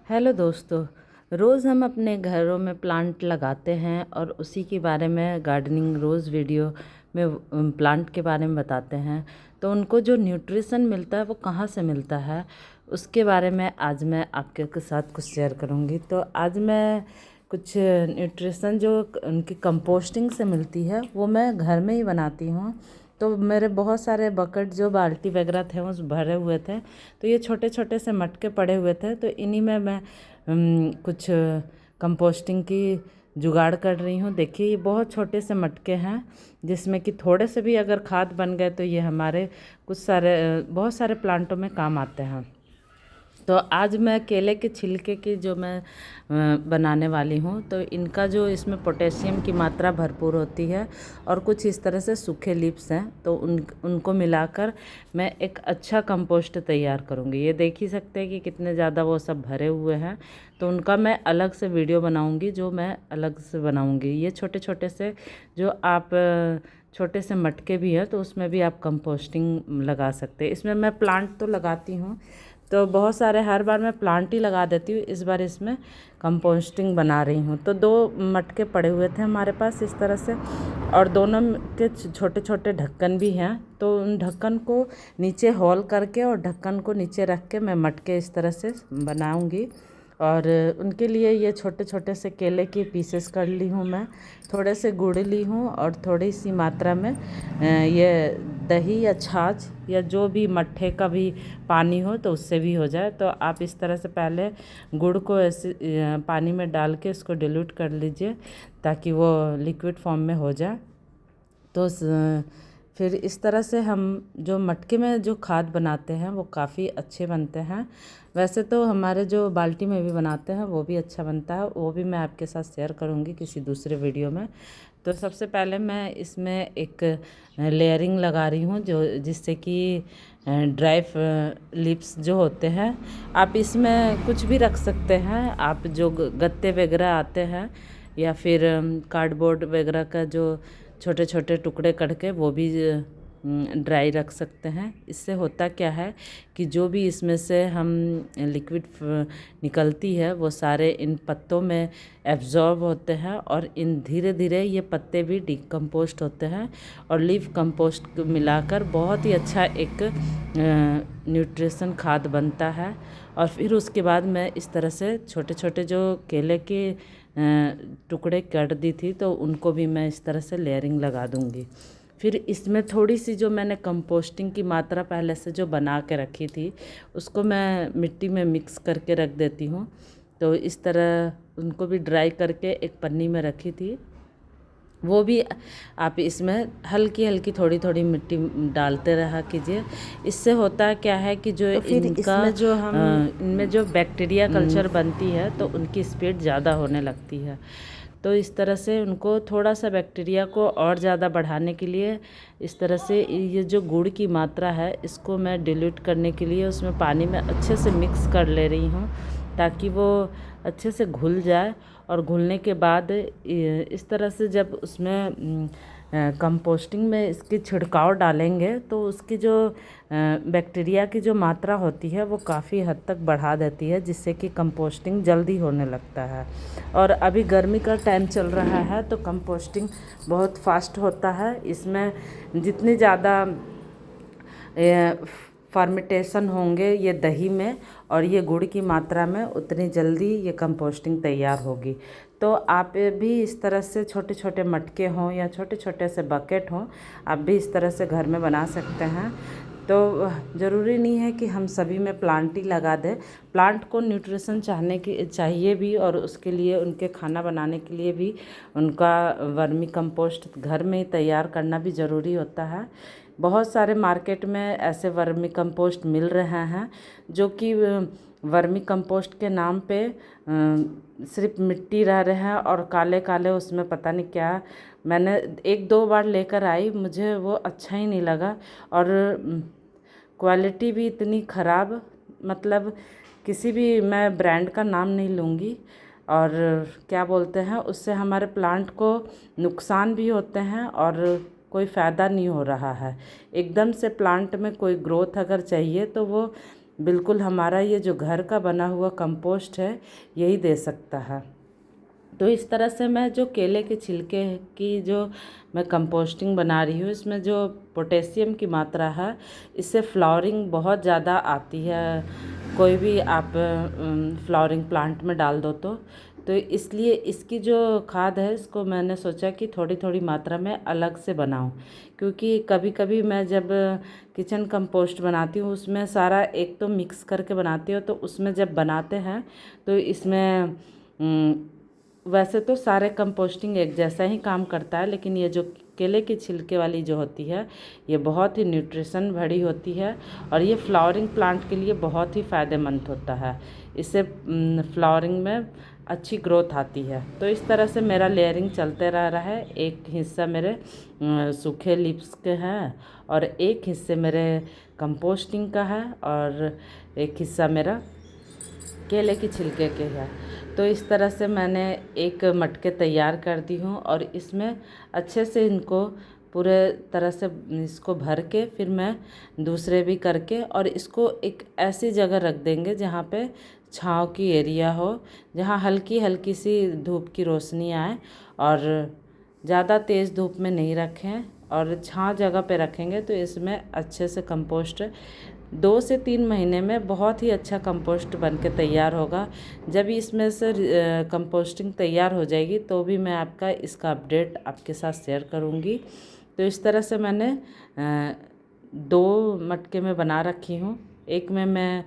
Hello दोस्तों। रोज़ हम अपने घरों में प्लांट लगाते हैं और उसी के बारे में गार्डनिंग रोज़ वीडियो में प्लांट के बारे में बताते हैं। तो उनको जो न्यूट्रिशन मिलता है वो कहाँ से मिलता है, उसके बारे में आज मैं आपके साथ कुछ शेयर करूँगी। तो आज मैं कुछ न्यूट्रिशन जो उनकी कंपोस्टिंग से मिलती है वो मैं घर में ही बनाती हूँ। तो मेरे बहुत सारे बकेट जो बाल्टी वगैरह थे उस भरे हुए थे, तो ये छोटे छोटे से मटके पड़े हुए थे, तो इन्हीं में मैं कुछ कंपोस्टिंग की जुगाड़ कर रही हूँ। देखिए ये बहुत छोटे से मटके हैं जिसमें कि थोड़े से भी अगर खाद बन गए तो ये हमारे बहुत सारे प्लांटों में काम आते हैं। तो आज मैं केले के छिलके की जो मैं बनाने वाली हूँ, तो इनका जो इसमें पोटेशियम की मात्रा भरपूर होती है और कुछ इस तरह से सूखे लीव्स हैं, तो उनको मिलाकर मैं एक अच्छा कंपोस्ट तैयार करूँगी। ये देख ही सकते हैं कि कितने ज़्यादा वो सब भरे हुए हैं। तो उनका मैं अलग से वीडियो बनाऊँगी, जो मैं अलग से बनाऊँगी। ये छोटे छोटे से जो आप छोटे से मटके भी हैं तो उसमें भी आप कंपोस्टिंग लगा सकते हैं। इसमें मैं प्लांट तो लगाती हूँ, तो बहुत सारे हर बार मैं प्लांट ही लगा देती हूँ, इस बार इसमें कंपोस्टिंग बना रही हूँ। तो 2 मटके पड़े हुए थे हमारे पास इस तरह से, और दोनों के छोटे छोटे ढक्कन भी हैं। तो उन ढक्कन को नीचे होल करके और ढक्कन को नीचे रख के मैं मटके इस तरह से बनाऊँगी। और उनके लिए ये छोटे छोटे से केले के पीसेस कर ली हूँ मैं, थोड़े से गुड़ ली हूँ और थोड़ी सी मात्रा में ये दही या छाछ या जो भी मट्ठे का भी पानी हो तो उससे भी हो जाए। तो आप इस तरह से पहले गुड़ को ऐसे पानी में डाल के इसको डिल्यूट कर लीजिए ताकि वो लिक्विड फॉर्म में हो जाए। तो फिर इस तरह से हम जो मटके में जो खाद बनाते हैं वो काफ़ी अच्छे बनते हैं। वैसे तो हमारे जो बाल्टी में भी बनाते हैं वो भी अच्छा बनता है, वो भी मैं आपके साथ शेयर करूँगी किसी दूसरे वीडियो में। तो सबसे पहले मैं इसमें एक लेयरिंग लगा रही हूँ जो जिससे कि ड्राई लीव्स जो होते हैं, आप इसमें कुछ भी रख सकते हैं। आप जो गत्ते वगैरह आते हैं या फिर कार्डबोर्ड वगैरह का जो छोटे छोटे टुकड़े करके वो भी ड्राई रख सकते हैं। इससे होता क्या है कि जो भी इसमें से हम लिक्विड निकलती है वो सारे इन पत्तों में एब्जॉर्ब होते हैं और इन धीरे धीरे ये पत्ते भी डिकम्पोस्ट होते हैं और लीफ कंपोस्ट मिलाकर बहुत ही अच्छा एक न्यूट्रिशन खाद बनता है। और फिर उसके बाद मैं इस तरह से छोटे छोटे जो केले के टुकड़े काट दी थी तो उनको भी मैं इस तरह से लेयरिंग लगा दूंगी। फिर इसमें थोड़ी सी जो मैंने कंपोस्टिंग की मात्रा पहले से जो बना के रखी थी उसको मैं मिट्टी में मिक्स करके रख देती हूँ। तो इस तरह उनको भी ड्राई करके एक पन्नी में रखी थी, वो भी आप इसमें हल्की हल्की थोड़ी थोड़ी मिट्टी डालते रहा कीजिए। इससे होता क्या है कि जो तो फिर इनका इसमें जो हम इनमें जो बैक्टीरिया कल्चर बनती है तो उनकी स्पीड ज़्यादा होने लगती है। तो इस तरह से उनको थोड़ा सा बैक्टीरिया को और ज़्यादा बढ़ाने के लिए इस तरह से ये जो गुड़ की मात्रा है इसको मैं डिल्यूट करने के लिए उसमें पानी में अच्छे से मिक्स कर ले रही हूँ ताकि वो अच्छे से घुल जाए। और घुलने के बाद इस तरह से जब उसमें कंपोस्टिंग में इसकी छिड़काव डालेंगे तो उसकी जो बैक्टीरिया की जो मात्रा होती है वो काफ़ी हद तक बढ़ा देती है, जिससे कि कंपोस्टिंग जल्दी होने लगता है। और अभी गर्मी का टाइम चल रहा है तो कंपोस्टिंग बहुत फास्ट होता है। इसमें जितनी ज़्यादा फर्मेंटेशन होंगे ये दही में और ये गुड़ की मात्रा में उतनी जल्दी ये कंपोस्टिंग तैयार होगी। तो आप भी इस तरह से छोटे छोटे मटके हों या छोटे छोटे से बकेट हों, आप भी इस तरह से घर में बना सकते हैं। तो ज़रूरी नहीं है कि हम सभी में प्लांट ही लगा दें। प्लांट को न्यूट्रिशन चाहिए भी, और उसके लिए उनके खाना बनाने के लिए भी उनका वर्मी कंपोस्ट घर में ही तैयार करना भी ज़रूरी होता है। बहुत सारे मार्केट में ऐसे वर्मी कंपोस्ट मिल रहे हैं जो कि वर्मी कंपोस्ट के नाम पे सिर्फ मिट्टी रह रहे हैं और काले काले उसमें पता नहीं क्या। मैंने 1-2 बार लेकर आई, मुझे वो अच्छा ही नहीं लगा और क्वालिटी भी इतनी ख़राब, मतलब किसी भी, मैं ब्रांड का नाम नहीं लूँगी। और क्या बोलते हैं, उससे हमारे प्लांट को नुकसान भी होते हैं और कोई फ़ायदा नहीं हो रहा है। एकदम से प्लांट में कोई ग्रोथ अगर चाहिए तो वो बिल्कुल हमारा ये जो घर का बना हुआ कंपोस्ट है यही दे सकता है। तो इस तरह से मैं जो केले के छिलके की जो मैं कंपोस्टिंग बना रही हूँ, इसमें जो पोटेशियम की मात्रा है इससे फ्लावरिंग बहुत ज़्यादा आती है। कोई भी आप फ्लावरिंग प्लांट में डाल दो तो इसलिए इसकी जो खाद है इसको मैंने सोचा कि थोड़ी थोड़ी मात्रा में अलग से बनाऊं, क्योंकि कभी कभी मैं जब किचन कंपोस्ट बनाती हूँ उसमें सारा एक तो मिक्स करके बनाती हूँ, तो उसमें जब बनाते हैं तो इसमें वैसे तो सारे कंपोस्टिंग एक जैसा ही काम करता है, लेकिन ये जो केले की छिलके वाली जो होती है ये बहुत ही न्यूट्रिशन भरी होती है और ये फ्लावरिंग प्लांट के लिए बहुत ही फ़ायदेमंद होता है। इससे फ्लावरिंग में अच्छी ग्रोथ आती है। तो इस तरह से मेरा लेयरिंग चलते रह रहा है। एक हिस्सा मेरे सूखे लीव्स के हैं और एक हिस्से मेरे कंपोस्टिंग का है और एक हिस्सा मेरा केले की छिलके के है। तो इस तरह से मैंने एक मटके तैयार कर दी हूँ और इसमें अच्छे से इनको पूरे तरह से इसको भर के फिर मैं दूसरे भी करके और इसको एक ऐसी जगह रख देंगे जहाँ पे छाँव की एरिया हो, जहाँ हल्की हल्की सी धूप की रोशनी आए और ज़्यादा तेज़ धूप में नहीं रखें और छाँव जगह पे रखेंगे तो इसमें अच्छे से कंपोस्ट 2 से 3 महीने में बहुत ही अच्छा कंपोस्ट बन के तैयार होगा। जब इसमें से कंपोस्टिंग तैयार हो जाएगी तो भी मैं आपका इसका अपडेट आपके साथ शेयर करूँगी। तो इस तरह से मैंने 2 मटके में बना रखी हूँ। एक में मैं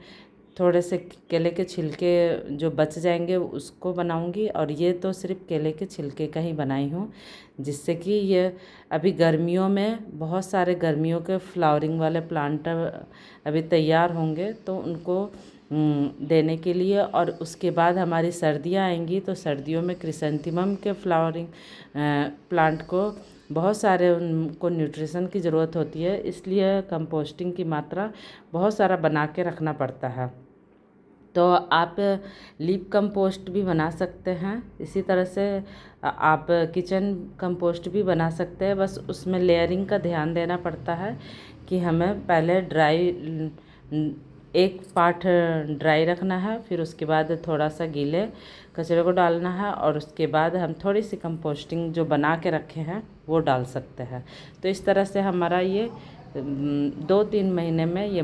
थोड़े से केले के छिलके जो बच जाएंगे उसको बनाऊंगी और ये तो सिर्फ केले के छिलके का ही बनाई हूँ, जिससे कि ये अभी गर्मियों में बहुत सारे गर्मियों के फ्लावरिंग वाले प्लांट अभी तैयार होंगे तो उनको देने के लिए। और उसके बाद हमारी सर्दियाँ आएंगी तो सर्दियों में क्रिसेंथेमम के फ्लावरिंग प्लांट को बहुत सारे उनको न्यूट्रिशन की ज़रूरत होती है, इसलिए कंपोस्टिंग की मात्रा बहुत सारा बना के रखना पड़ता है। तो आप लीफ कंपोस्ट भी बना सकते हैं। इसी तरह से आप किचन कंपोस्ट भी बना सकते हैं, बस उसमें लेयरिंग का ध्यान देना पड़ता है कि हमें पहले एक पार्ट ड्राई रखना है, फिर उसके बाद थोड़ा सा गीले कचरे को डालना है और उसके बाद हम थोड़ी सी कंपोस्टिंग जो बना के रखे हैं वो डाल सकते हैं। तो इस तरह से हमारा ये 2-3 महीने में ये